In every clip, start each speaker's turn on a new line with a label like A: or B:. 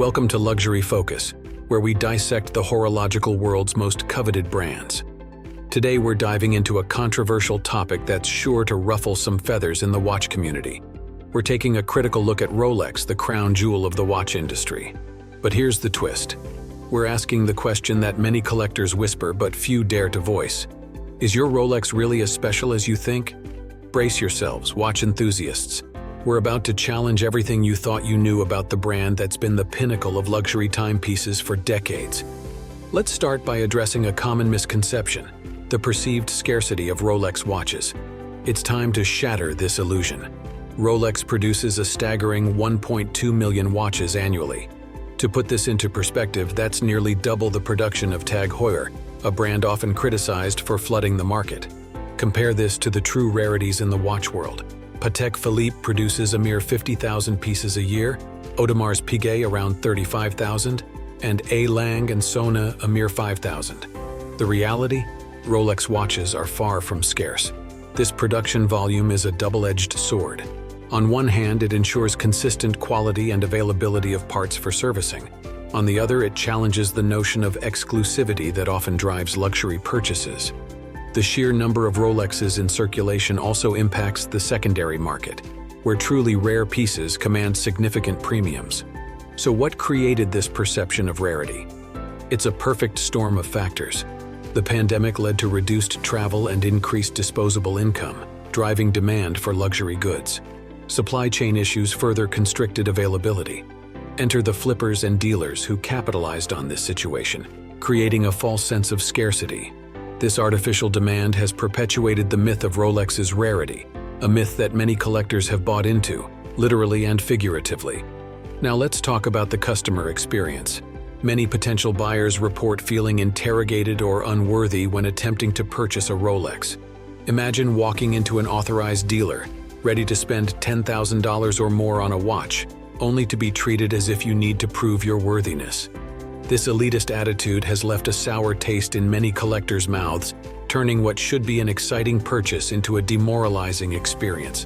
A: Welcome to Luxury Focus, where we dissect the horological world's most coveted brands. Today we're diving into a controversial topic that's sure to ruffle some feathers in the watch community. We're taking a critical look at Rolex, the crown jewel of the watch industry. But here's the twist. We're asking the question that many collectors whisper but few dare to voice. Is your Rolex really as special as you think? Brace yourselves, watch enthusiasts. We're about to challenge everything you thought you knew about the brand that's been the pinnacle of luxury timepieces for decades. Let's start by addressing a common misconception, the perceived scarcity of Rolex watches. It's time to shatter this illusion. Rolex produces a staggering 1.2 million watches annually. To put this into perspective, that's nearly double the production of Tag Heuer, a brand often criticized for flooding the market. Compare this to the true rarities in the watch world. Patek Philippe produces a mere 50,000 pieces a year, Audemars Piguet around 35,000, and A. Lange and Sona a mere 5,000. The reality? Rolex watches are far from scarce. This production volume is a double-edged sword. On one hand, it ensures consistent quality and availability of parts for servicing. On the other, it challenges the notion of exclusivity that often drives luxury purchases. The sheer number of Rolexes in circulation also impacts the secondary market, where truly rare pieces command significant premiums. So what created this perception of rarity? It's a perfect storm of factors. The pandemic led to reduced travel and increased disposable income, driving demand for luxury goods. Supply chain issues further constricted availability. Enter the flippers and dealers who capitalized on this situation, creating a false sense of scarcity. This artificial demand has perpetuated the myth of Rolex's rarity, a myth that many collectors have bought into, literally and figuratively. Now let's talk about the customer experience. Many potential buyers report feeling interrogated or unworthy when attempting to purchase a Rolex. Imagine walking into an authorized dealer, ready to spend $10,000 or more on a watch, only to be treated as if you need to prove your worthiness. This elitist attitude has left a sour taste in many collectors' mouths, turning what should be an exciting purchase into a demoralizing experience.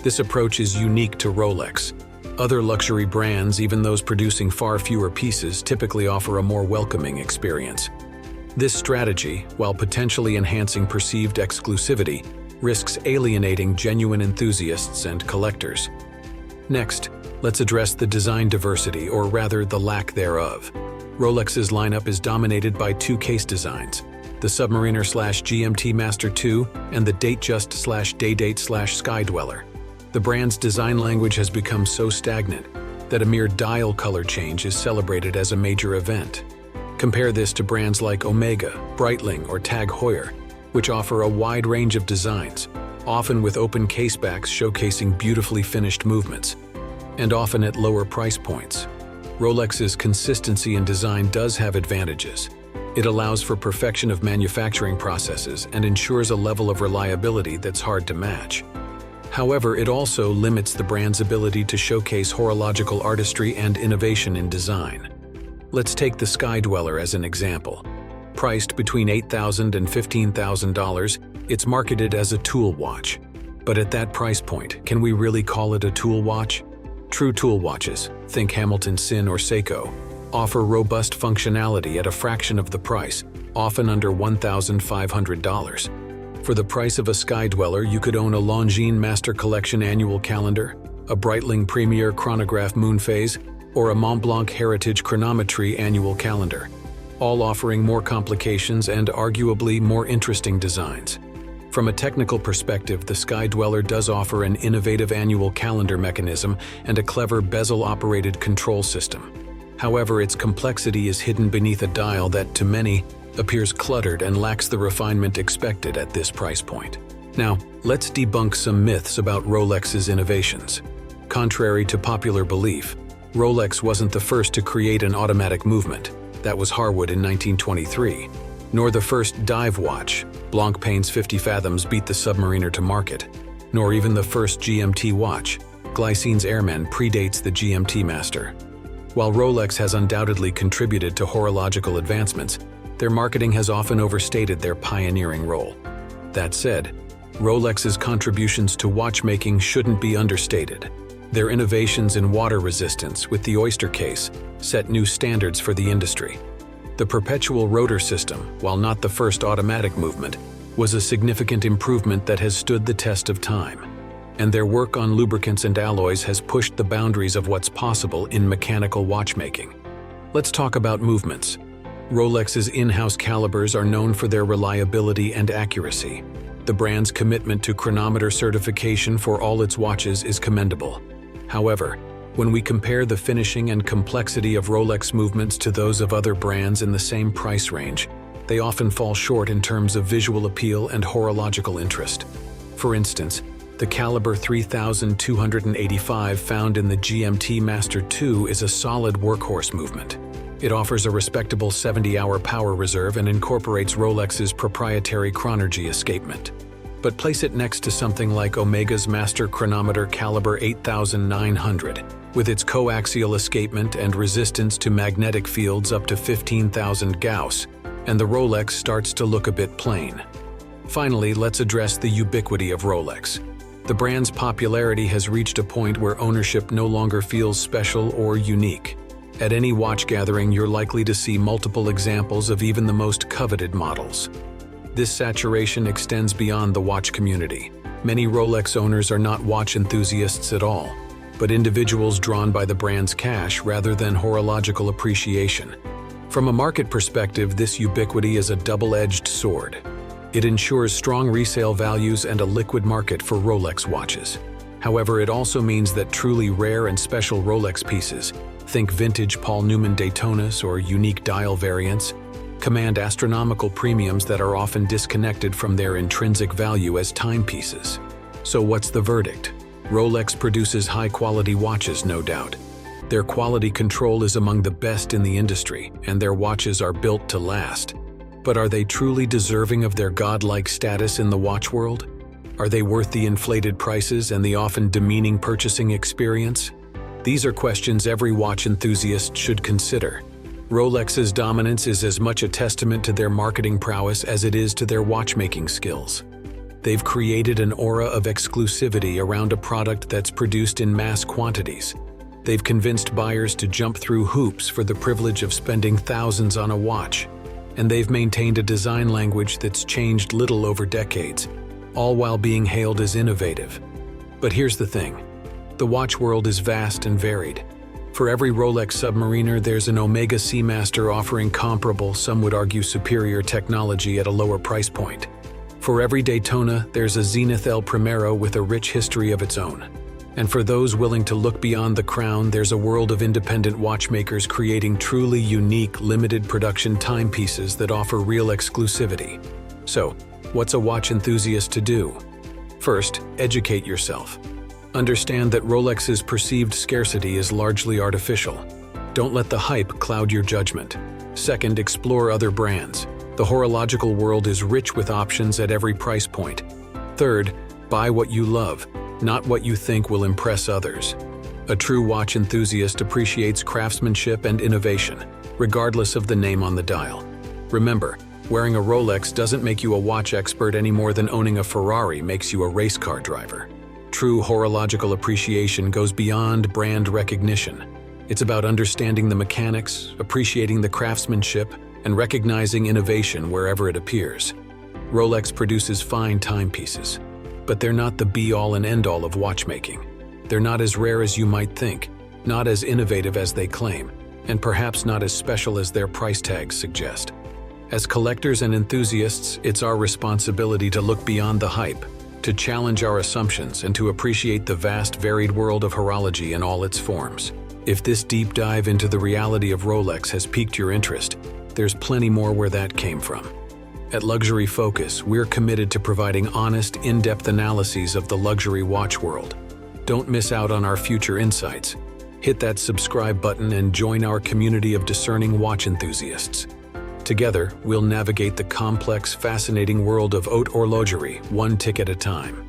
A: This approach is unique to Rolex. Other luxury brands, even those producing far fewer pieces, typically offer a more welcoming experience. This strategy, while potentially enhancing perceived exclusivity, risks alienating genuine enthusiasts and collectors. Next, let's address the design diversity, or rather the lack thereof. Rolex's lineup is dominated by two case designs, the Submariner/GMT Master II and the Datejust/Daydate/Sky Dweller. The brand's design language has become so stagnant that a mere dial color change is celebrated as a major event. Compare this to brands like Omega, Breitling, or Tag Heuer, which offer a wide range of designs, often with open casebacks showcasing beautifully finished movements, and often at lower price points. Rolex's consistency in design does have advantages. It allows for perfection of manufacturing processes and ensures a level of reliability that's hard to match. However, it also limits the brand's ability to showcase horological artistry and innovation in design. Let's take the Sky Dweller as an example. Priced between $8,000 and $15,000, it's marketed as a tool watch. But at that price point, can we really call it a tool watch? True tool watches, think Hamilton Sin or Seiko, offer robust functionality at a fraction of the price, often under $1,500. For the price of a Sky Dweller, you could own a Longines Master Collection annual calendar, a Breitling Premier Chronograph Moonphase, or a Montblanc Heritage Chronometry annual calendar, all offering more complications and arguably more interesting designs. From a technical perspective, the Sky Dweller does offer an innovative annual calendar mechanism and a clever bezel-operated control system. However, its complexity is hidden beneath a dial that, to many, appears cluttered and lacks the refinement expected at this price point. Now, let's debunk some myths about Rolex's innovations. Contrary to popular belief, Rolex wasn't the first to create an automatic movement. That was Harwood in 1923. Nor the first dive watch. Blancpain's 50 Fathoms beat the Submariner to market. Nor even the first GMT watch. Glycine's Airman predates the GMT Master. While Rolex has undoubtedly contributed to horological advancements, their marketing has often overstated their pioneering role. That said, Rolex's contributions to watchmaking shouldn't be understated. Their innovations in water resistance with the oyster case set new standards for the industry. The perpetual rotor system, while not the first automatic movement, was a significant improvement that has stood the test of time. And their work on lubricants and alloys has pushed the boundaries of what's possible in mechanical watchmaking. Let's talk about movements. Rolex's in-house calibers are known for their reliability and accuracy. The brand's commitment to chronometer certification for all its watches is commendable. However, when we compare the finishing and complexity of Rolex movements to those of other brands in the same price range, they often fall short in terms of visual appeal and horological interest. For instance, the caliber 3285 found in the GMT Master 2 is a solid workhorse movement. It offers a respectable 70-hour power reserve and incorporates Rolex's proprietary chronergy escapement. But place it next to something like Omega's Master Chronometer caliber 8900, with its coaxial escapement and resistance to magnetic fields up to 15,000 Gauss, and the Rolex starts to look a bit plain. Finally, let's address the ubiquity of Rolex. The brand's popularity has reached a point where ownership no longer feels special or unique. At any watch gathering, you're likely to see multiple examples of even the most coveted models. This saturation extends beyond the watch community. Many Rolex owners are not watch enthusiasts at all, but individuals drawn by the brand's cash rather than horological appreciation. From a market perspective, this ubiquity is a double-edged sword. It ensures strong resale values and a liquid market for Rolex watches. However, it also means that truly rare and special Rolex pieces, think vintage Paul Newman Daytonas or unique dial variants, command astronomical premiums that are often disconnected from their intrinsic value as timepieces. So what's the verdict? Rolex produces high-quality watches, no doubt. Their quality control is among the best in the industry, and their watches are built to last. But are they truly deserving of their godlike status in the watch world? Are they worth the inflated prices and the often demeaning purchasing experience? These are questions every watch enthusiast should consider. Rolex's dominance is as much a testament to their marketing prowess as it is to their watchmaking skills. They've created an aura of exclusivity around a product that's produced in mass quantities. They've convinced buyers to jump through hoops for the privilege of spending thousands on a watch. And they've maintained a design language that's changed little over decades, all while being hailed as innovative. But here's the thing. The watch world is vast and varied. For every Rolex submariner, there's an Omega Seamaster offering comparable, some would argue superior technology at a lower price point. For every Daytona, there's a Zenith El Primero with a rich history of its own. And for those willing to look beyond the crown, there's a world of independent watchmakers creating truly unique, limited production timepieces that offer real exclusivity. So, what's a watch enthusiast to do? First, educate yourself. Understand that Rolex's perceived scarcity is largely artificial. Don't let the hype cloud your judgment. Second, explore other brands. The horological world is rich with options at every price point. Third, buy what you love, not what you think will impress others. A true watch enthusiast appreciates craftsmanship and innovation, regardless of the name on the dial. Remember, wearing a Rolex doesn't make you a watch expert any more than owning a Ferrari makes you a race car driver. True horological appreciation goes beyond brand recognition. It's about understanding the mechanics, appreciating the craftsmanship, and recognizing innovation wherever it appears. Rolex produces fine timepieces, but they're not the be-all and end-all of watchmaking. They're not as rare as you might think, not as innovative as they claim, and perhaps not as special as their price tags suggest. As collectors and enthusiasts, it's our responsibility to look beyond the hype, to challenge our assumptions, and to appreciate the vast, varied world of horology in all its forms. If this deep dive into the reality of Rolex has piqued your interest, there's plenty more where that came from. At Luxury Focus, we're committed to providing honest, in-depth analyses of the luxury watch world. Don't miss out on our future insights. Hit that subscribe button and join our community of discerning watch enthusiasts. Together, we'll navigate the complex, fascinating world of haute horlogerie, one tick at a time.